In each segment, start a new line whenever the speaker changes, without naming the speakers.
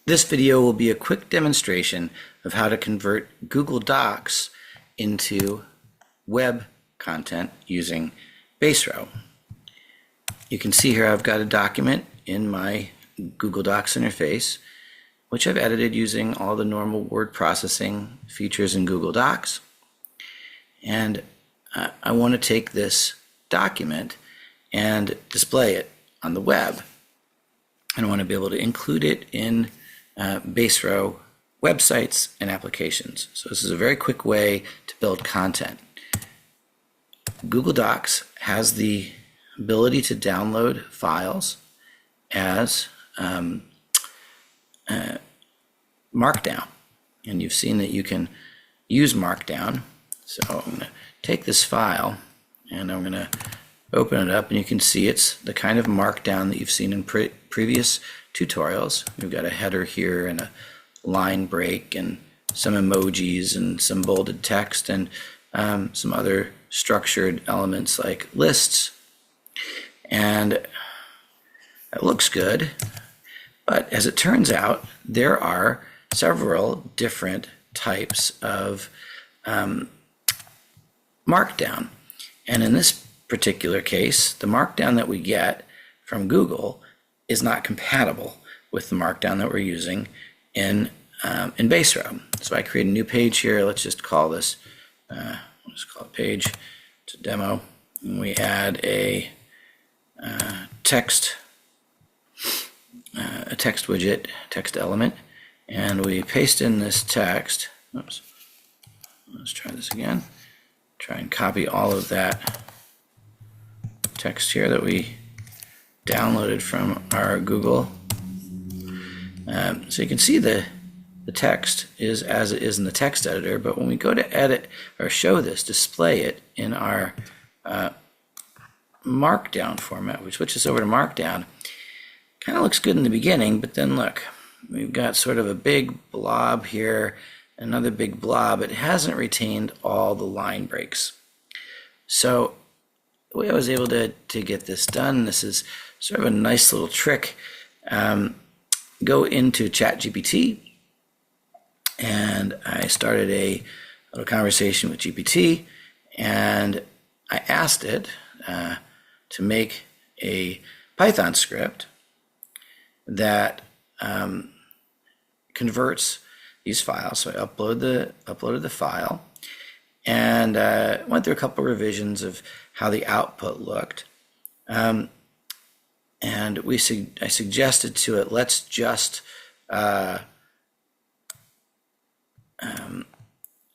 This video will be a quick demonstration of how to convert Google Docs into web content using Baserow. You can see here I've got a document in my Google Docs interface, which I've edited using all the normal word processing features in Google Docs. And I want to take this document and display it on the web. And I want to be able to include it in Baserow websites and applications. So this is a very quick way to build content. Google Docs has the ability to download files as Markdown. And you've seen that you can use Markdown. So I'm going to take this file and I'm going to open it up, and you can see it's the kind of Markdown that you've seen in previous tutorials. We've got a header here and a line break and some emojis and some bolded text and some other structured elements like lists. And it looks good, but as it turns out, there are several different types of Markdown. And in this particular case, the Markdown that we get from Google is not compatible with the Markdown that we're using in Baserow. So I create a new page here. Let's just call this, let's call it page to demo. And we add a text widget, text element, and we paste in this text. Oops. Let's try this again. Try and copy all of that text here that we downloaded from our Google. So you can see the text is as it is in the text editor, but when we go to edit or show this, display it in our Markdown format, we switch this over to Markdown. Kind of looks good in the beginning, but then look, we've got sort of a big blob here, another big blob. It hasn't retained all the line breaks. So the way I was able to get this done, this is sort of a nice little trick. Go into ChatGPT, and I started a little conversation with GPT, and I asked it to make a Python script that converts these files. So I uploaded the file, and went through a couple of revisions of how the output looked. And I suggested to it, let's just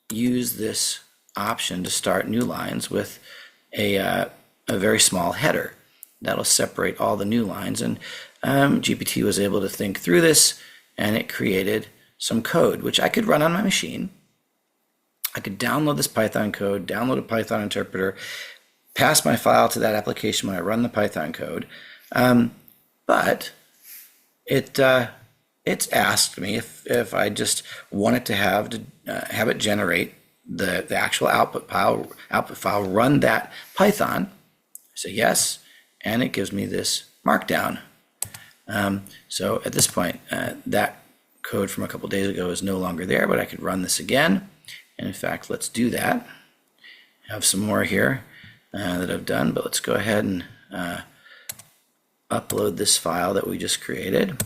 use this option to start new lines with a very small header. That'll separate all the new lines. And GPT was able to think through this, and it created some code, which I could run on my machine. I could download this Python code, download a Python interpreter, pass my file to that application when I run the Python code. But it's asked me if I just wanted to have it generate the actual output file, run that Python. I say yes, and it gives me this Markdown. So at this point, that code from a couple days ago is no longer there, but I could run this again. And in fact, let's do that. I have some more here that I've done, but let's go ahead and upload this file that we just created.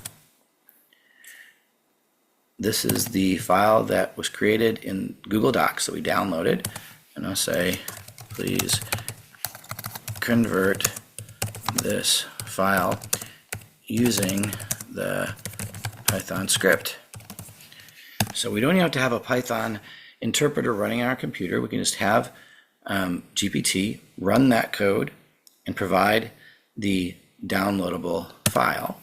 This is the file that was created in Google Docs that we downloaded. And I'll say, please convert this file using the Python script. So we don't even have to have a Python interpreter running on our computer. We can just have GPT run that code and provide the downloadable file.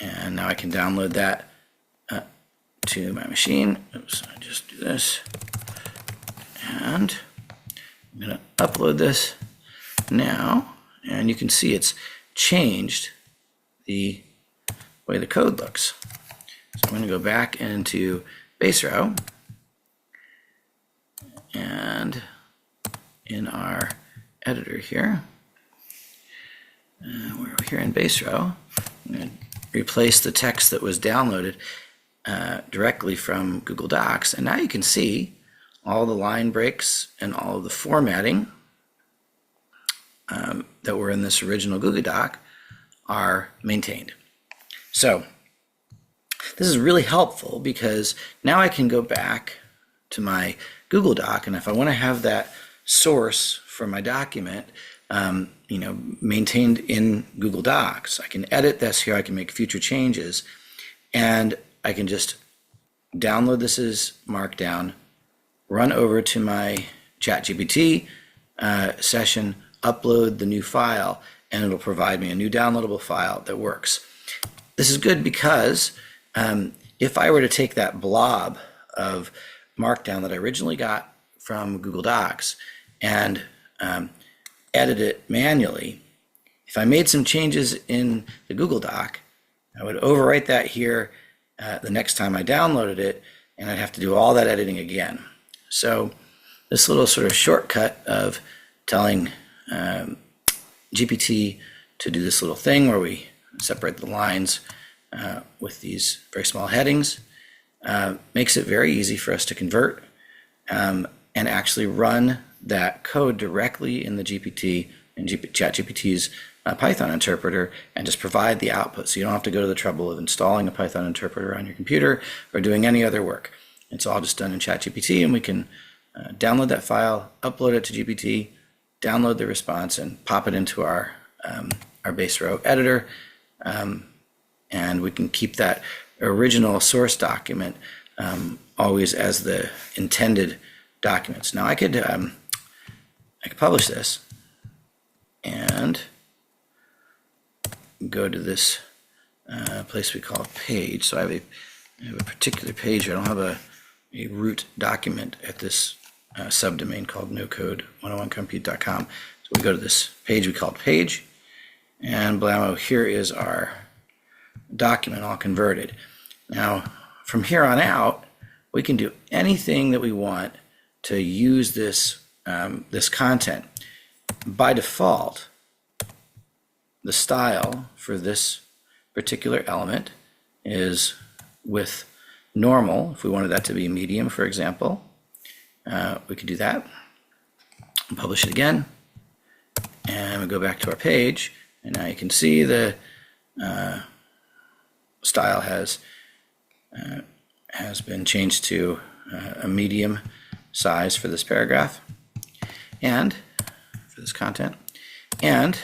And now I can download that to my machine. Oops, I just do this. And I'm going to upload this now. And you can see it's changed the way the code looks. So I'm going to go back into Baserow, and in our editor here, we're here in Baserow, I'm going to replace the text that was downloaded directly from Google Docs, and now you can see all the line breaks and all of the formatting that were in this original Google Doc are maintained. So this is really helpful because now I can go back to my Google Doc, and if I want to have that source for my document maintained in Google Docs, I can edit this here, I can make future changes, and I can just download this as Markdown, run over to my ChatGPT session, upload the new file, and it'll provide me a new downloadable file that works. This is good because if I were to take that blob of Markdown that I originally got from Google Docs and edit it manually, if I made some changes in the Google Doc, I would overwrite that here the next time I downloaded it, and I'd have to do all that editing again. So this little sort of shortcut of telling GPT to do this little thing where we separate the lines with these very small headings makes it very easy for us to convert and actually run that code directly in the GPT and ChatGPT's Python interpreter and just provide the output, so you don't have to go to the trouble of installing a Python interpreter on your computer or doing any other work. It's all just done in ChatGPT, and we can download that file, upload it to GPT, download the response, and pop it into our Baserow editor, and we can keep that original source document always as the intended documents. Now I could publish this and go to this place we call page. So I have a particular page here. I don't have a root document at this subdomain called nocode101compute.com. So we go to this page we call page, and blammo, here is our document all converted. Now from here on out, we can do anything that we want to use this this content. By default, the style for this particular element is with normal. If we wanted that to be medium, for example, we could do that. Publish it again, and we go back to our page, and now you can see the style has been changed to a medium size for this paragraph and for this content, and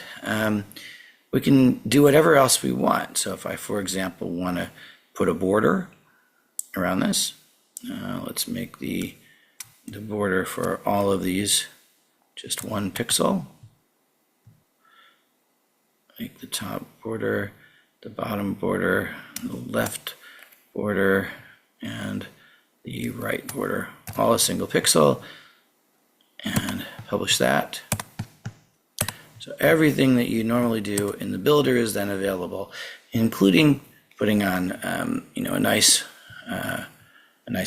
we can do whatever else we want. So if I, for example, want to put a border around this, let's make the border for all of these just 1 pixel. Make the top border, the bottom border, the left border, and the right border all a single pixel, and publish that. So everything that you normally do in the builder is then available, including putting on a nice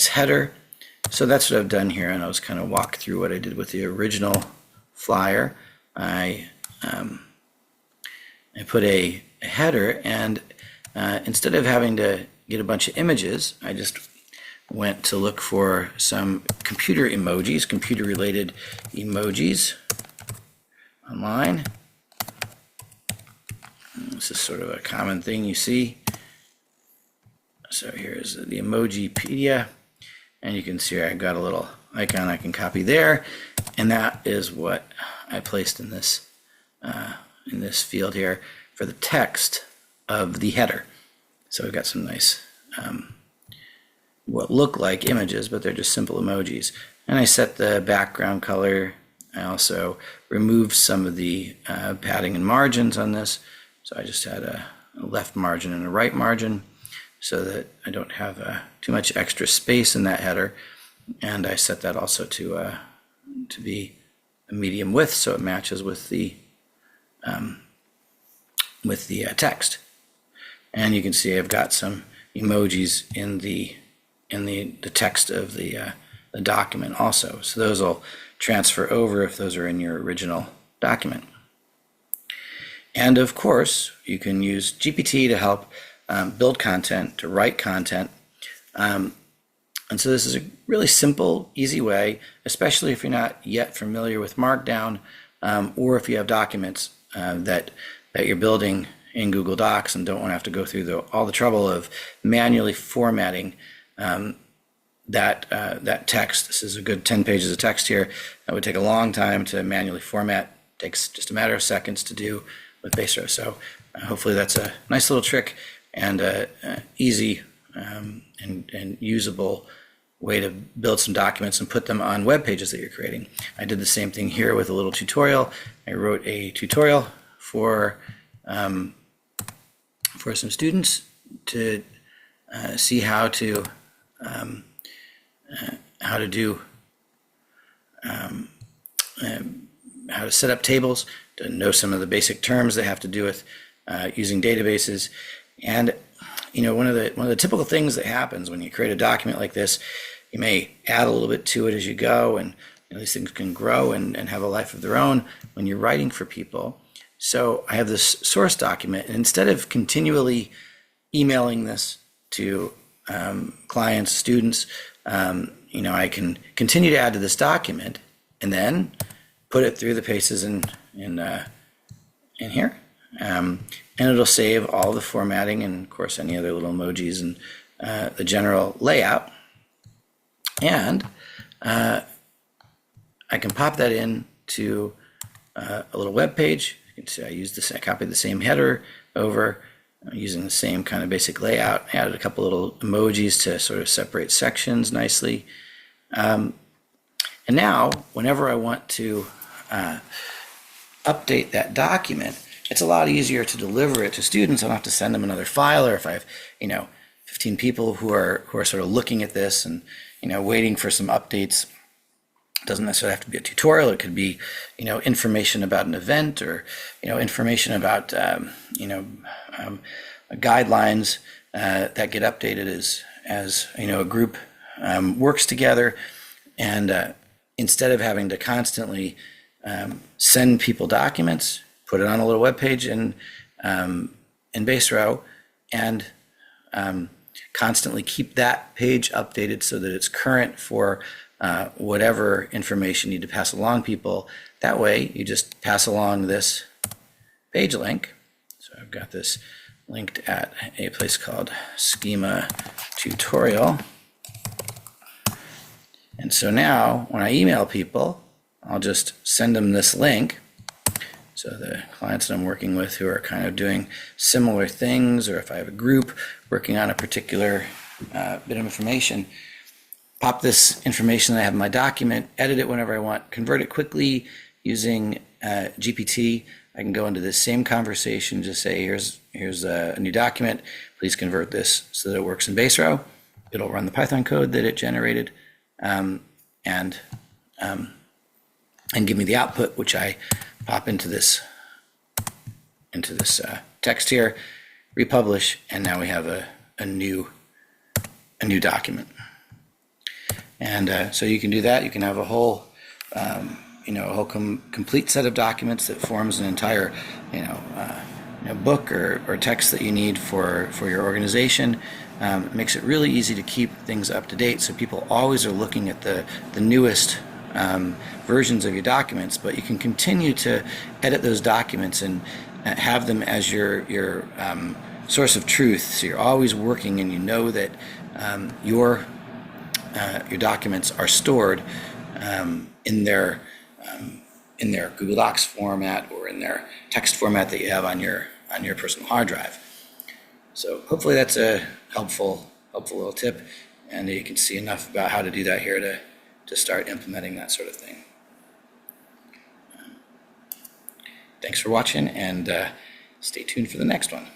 header. So that's what I've done here, and I was kind of walk through what I did with the original flyer. I put a header, and instead of having to get a bunch of images, I just went to look for some computer emojis, computer-related emojis online. This is sort of a common thing you see. So here's the Emojipedia, and you can see I got a little icon I can copy there, and that is what I placed in this field here for the text of the header. So we've got some nice what look like images, but they're just simple emojis. And I set the background color. I also removed some of the padding and margins on this. So I just had a left margin and a right margin so that I don't have too much extra space in that header. And I set that also to be a medium width, so it matches with the text. And you can see I've got some emojis in the text of the document also. So those will transfer over if those are in your original document. And of course, you can use GPT to help build content, to write content. And so this is a really simple, easy way, especially if you're not yet familiar with Markdown, or if you have documents that you're building in Google Docs and don't want to have to go through all the trouble of manually formatting that text. This is a good 10 pages of text here. That would take a long time to manually format. It takes just a matter of seconds to do with Baserow. So hopefully that's a nice little trick and easy and usable way to build some documents and put them on web pages that you're creating. I did the same thing here with a little tutorial. I wrote a tutorial for some students to see how to set up tables, to know some of the basic terms that have to do with using databases. And one of the typical things that happens when you create a document like this, you may add a little bit to it as you go, and these things can grow and have a life of their own when you're writing for people. So I have this source document, and instead of continually emailing this to clients, students, I can continue to add to this document and then put it through the paces in here. And it'll save all the formatting and, of course, any other little emojis and the general layout. And I can pop that in to a little web page. You can see I copied the same header over using the same kind of basic layout. Added a couple little emojis to sort of separate sections nicely. And now, whenever I want to update that document, it's a lot easier to deliver it to students. I don't have to send them another file, or if I have 15 people who are sort of looking at this and waiting for some updates. It doesn't necessarily have to be a tutorial. It could be information about an event, or information about guidelines that get updated as a group works together. And instead of having to constantly send people documents, put it on a little web page in Baserow, and constantly keep that page updated so that it's current for whatever information you need to pass along people. That way, you just pass along this page link. So I've got this linked at a place called Schema Tutorial. And so now, when I email people, I'll just send them this link. So the clients that I'm working with who are kind of doing similar things, or if I have a group working on a particular bit of information, pop this information that I have in my document, edit it whenever I want, convert it quickly using GPT. I can go into this same conversation, just say, here's a new document, please convert this so that it works in Baserow. It'll run the Python code that it generated, and give me the output, which I pop into this text here, republish, and now we have a new document. And so you can do that. You can have a whole complete set of documents that forms an entire book or text that you need for your organization. It makes it really easy to keep things up to date, so people always are looking at the newest versions of your documents, but you can continue to edit those documents and have them as your source of truth. So you're always working, and you know that your documents are stored in their Google Docs format, or in their text format that you have on your personal hard drive. So hopefully that's a helpful little tip, and you can see enough about how to do that here to start implementing that sort of thing. Thanks for watching, and stay tuned for the next one.